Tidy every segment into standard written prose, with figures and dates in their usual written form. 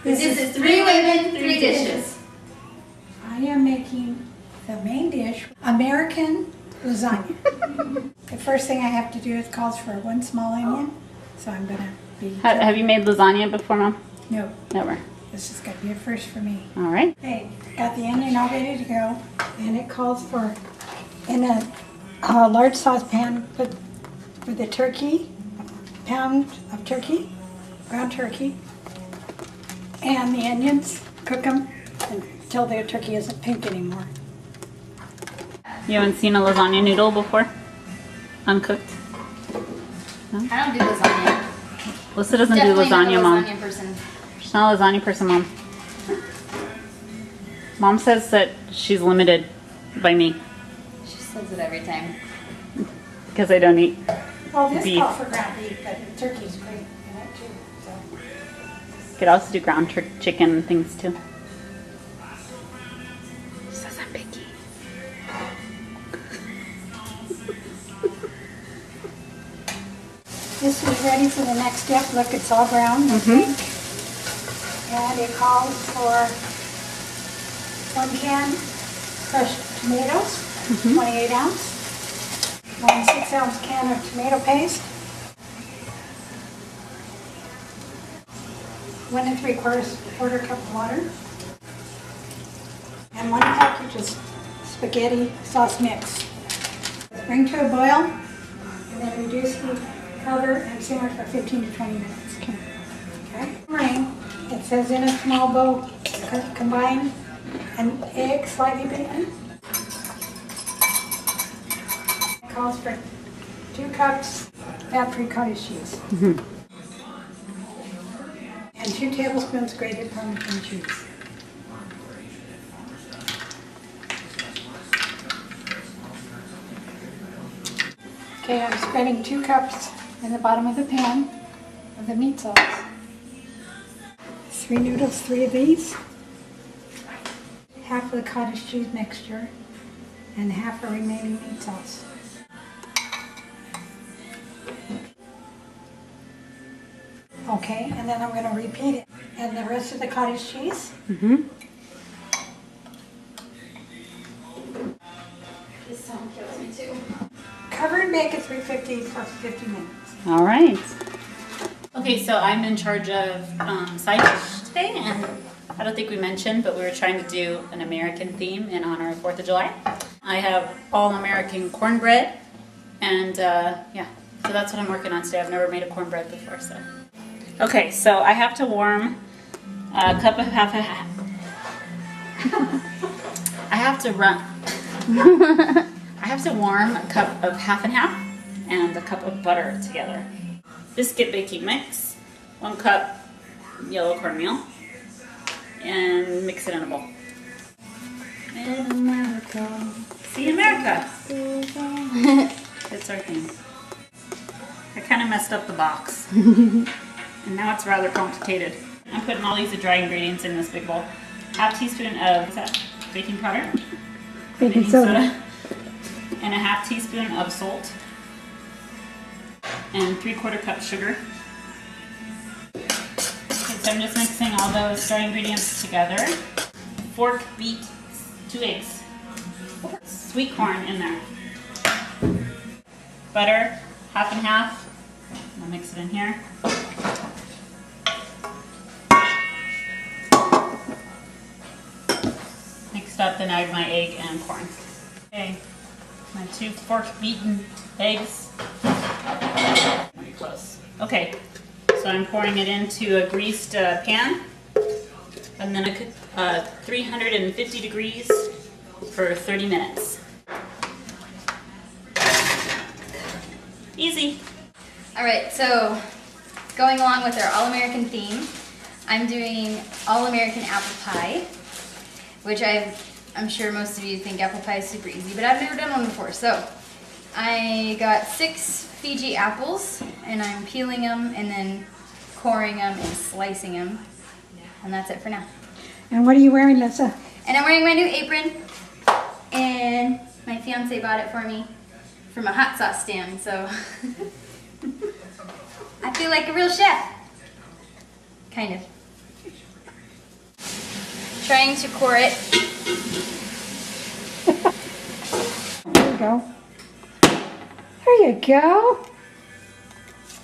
This is 3 women, 3 dishes. I am making the main dish, American lasagna. The first thing I have to do is calls for 1 small onion, so I'm gonna be... Have you made lasagna before, Mom? No. Never. This is gonna be a first for me. All right. Okay, got the onion all ready to go, and it calls for, in a large saucepan, put for the turkey, a pound of turkey, ground turkey, and the onions. Cook them until the turkey isn't pink anymore. You haven't seen a lasagna noodle before? Uncooked? I don't do lasagna. Alyssa doesn't do Definitely lasagna, not a Mom. lasagna person. She's not a lasagna person, Mom. Mom says that she's limited by me She says it every time. because I don't eat. Well, this Beef. calls for ground beef, but the turkey's great in it too. So. Could also do ground chicken and things too. She says I'm picky. This is ready for the next step. Look, it's all brown, I think. And it calls for 1 can crushed tomatoes, 28 ounce. 1 6-ounce can of tomato paste. 1 3/4 cup of water. And 1 package of spaghetti sauce mix. Bring to a boil, and then reduce heat, cover, and simmer for 15 to 20 minutes. Okay. Simmering, it says in a small bowl, combine an egg slightly beaten. It calls for 2 cups fat-free cottage cheese. And 2 tablespoons grated Parmesan cheese. Okay, I'm spreading 2 cups in the bottom of the pan of the meat sauce. 3 noodles, 3 of these. Half of the cottage cheese mixture and half of remaining meat sauce. Okay, and then I'm going to repeat it. And the rest of the cottage cheese. This sound kills me too. Cover and bake at 350 for 50 minutes. All right. Okay, so I'm in charge of side dish today, and I don't think we mentioned, but we were trying to do an American theme in honor of 4th of July. I have all-American cornbread, and yeah, so that's what I'm working on today. I've never made a cornbread before, so. Okay, so I have to warm a cup of half a half. I have to warm a cup of half and half and a cup of butter together. Biscuit baking mix, 1 cup yellow cornmeal, and mix it in a bowl. In America. See America. It's our thing. I kind of messed up the box. And now it's rather complicated. I'm putting all these dry ingredients in this big bowl. Half teaspoon of, what's that? Baking powder? Baking soda. And a half teaspoon of salt. And 3/4 cup sugar. Okay, so I'm just mixing all those dry ingredients together. Fork beat 2 eggs. Sweet corn in there. Butter, half and half. I'll mix it in here. Mixed up, then I have my egg and corn. Okay, my 2 fork beaten eggs. Pretty close. Okay, so I'm pouring it into a greased pan, and then I cook 350 degrees for 30 minutes. Easy. All right, so going along with our all-American theme, I'm doing all-American apple pie, which I'm sure most of you think apple pie is super easy, but I've never done one before. So I got 6 Fiji apples, and I'm peeling them and then coring them and slicing them, and that's it for now. And what are you wearing, Lisa? And I'm wearing my new apron, and my fiance bought it for me from a hot sauce stand, so I feel like a real chef. Kind of. trying to core it. There you go. There you go.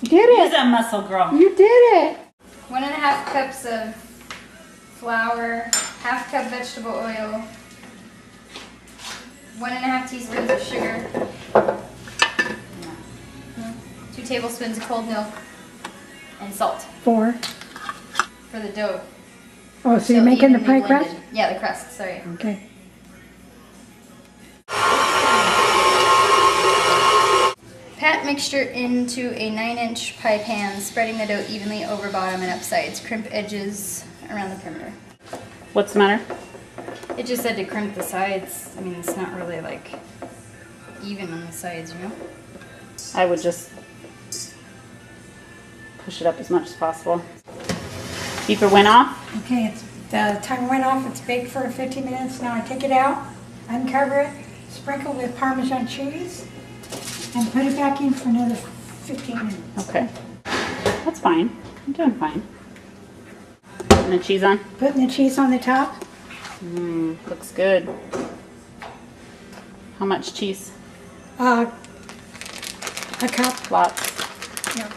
You did Use it. that muscle, girl. You did it. 1.5 cups of flour, 1/2 cup vegetable oil, 1.5 teaspoons of sugar, 2 tablespoons of cold milk, and salt 4. for the dough. Oh, so you're So making the evenly pie crust? blended. Yeah, the crust, sorry. Okay. Pat mixture into a 9-inch pie pan, spreading the dough evenly over bottom and up sides. Crimp edges around the perimeter. What's the matter? It just said to crimp the sides. I mean, it's not really like even on the sides, you know? I would just push it up as much as possible. Beeper went off. Okay, it's the timer went off. It's baked for 15 minutes. Now I take it out, uncover it, sprinkle with Parmesan cheese, and put it back in for another 15 minutes. Okay. That's fine. I'm doing fine. Putting the cheese on. Putting the cheese on the top. Looks good. How much cheese? A cup. Lots. Yeah.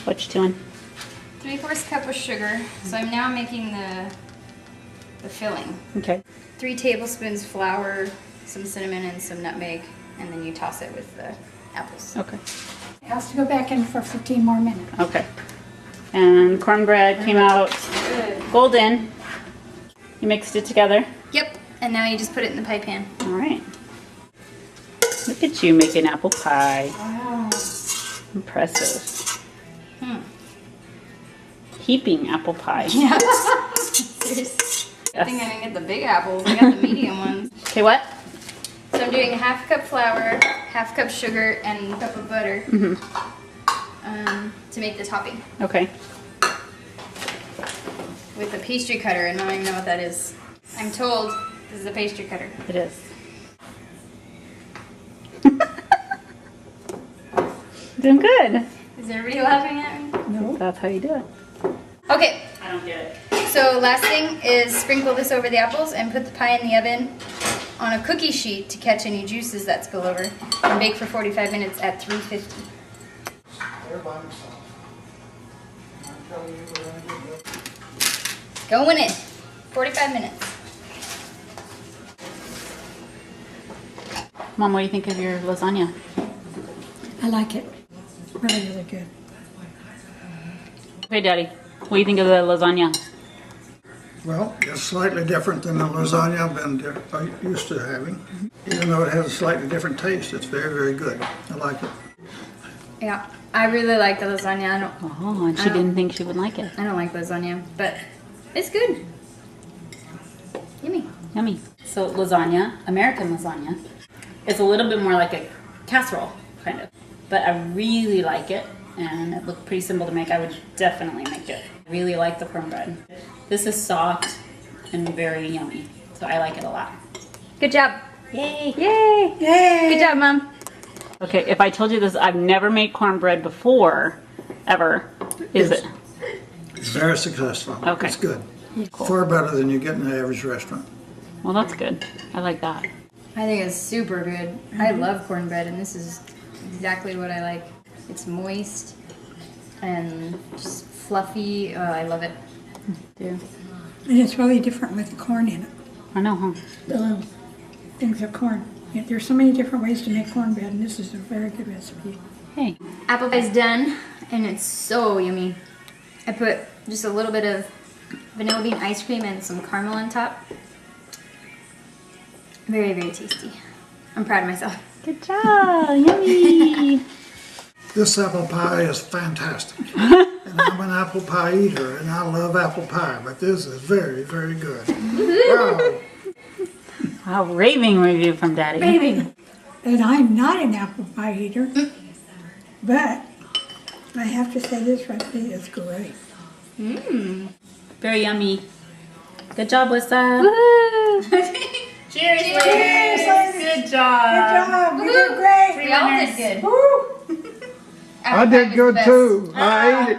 What you doing? 3/4 cup of sugar. So I'm now making the filling. Okay. 3 tablespoons flour, some cinnamon, and some nutmeg, and then you toss it with the apples. Okay. It has to go back in for 15 more minutes. Okay. And cornbread came out golden. You mixed it together. Yep. And now you just put it in the pie pan. All right. Look at you making apple pie. Wow. Impressive. Heaping apple pie. Yeah. I think I didn't get the big apples. I got the medium ones. Okay, what? So I'm doing 1/2 cup flour, 1/2 cup sugar, and a cup of butter to make the topping. Okay. With a pastry cutter, and I don't even know what that is. I'm told this is a pastry cutter. It is. Doing good. Is everybody laughing at me? No. That's how you do it. Okay, I don't get it. so last thing is sprinkle this over the apples and put the pie in the oven on a cookie sheet to catch any juices that spill over, and bake for 45 minutes at 350. Going in. 45 minutes. Mom, what do you think of your lasagna? I like it. Really, really good. Okay, Daddy. What do you think of the lasagna? Well, it's slightly different than the lasagna I've been used to having. Even though it has a slightly different taste, it's very, very good. I like it. Yeah, I really like the lasagna. Oh, and she didn't think she would like it. I don't like lasagna, but it's good. Yummy. Yummy. So lasagna, American lasagna, is a little bit more like a casserole, kind of. But I really like it, and it looked pretty simple to make. I would definitely make it. I really like the cornbread. This is soft and very yummy, so I like it a lot. Good job. Yay! Yay. Yay! Good job, Mom. Okay, if I told you this, I've never made cornbread before, ever. Is it? It's very successful. Okay. It's good. Cool. Far better than you get in the average restaurant. Well, that's good. I like that. I think it's super good. I love cornbread, and this is exactly what I like. It's moist and just fluffy. Oh, I love it. Yeah. And it's really different with corn in it. I know, huh? The little things of corn. Yeah, there's so many different ways to make cornbread, and this is a very good recipe. Hey. Apple pie's done, and it's so yummy. I put just a little bit of vanilla bean ice cream and some caramel on top. Very, very tasty. I'm proud of myself. Good job. Yummy. This apple pie is fantastic. And I'm an apple pie eater, and I love apple pie, but this is very, very good. Wow. Wow, raving review from Daddy. Raving. And I'm not an apple pie eater, but I have to say this recipe is great. Very yummy. Good job, Lisa. Cheers. Cheers. Good job. Good job, you did great. We all did good. Woo! I did good too. I ate it.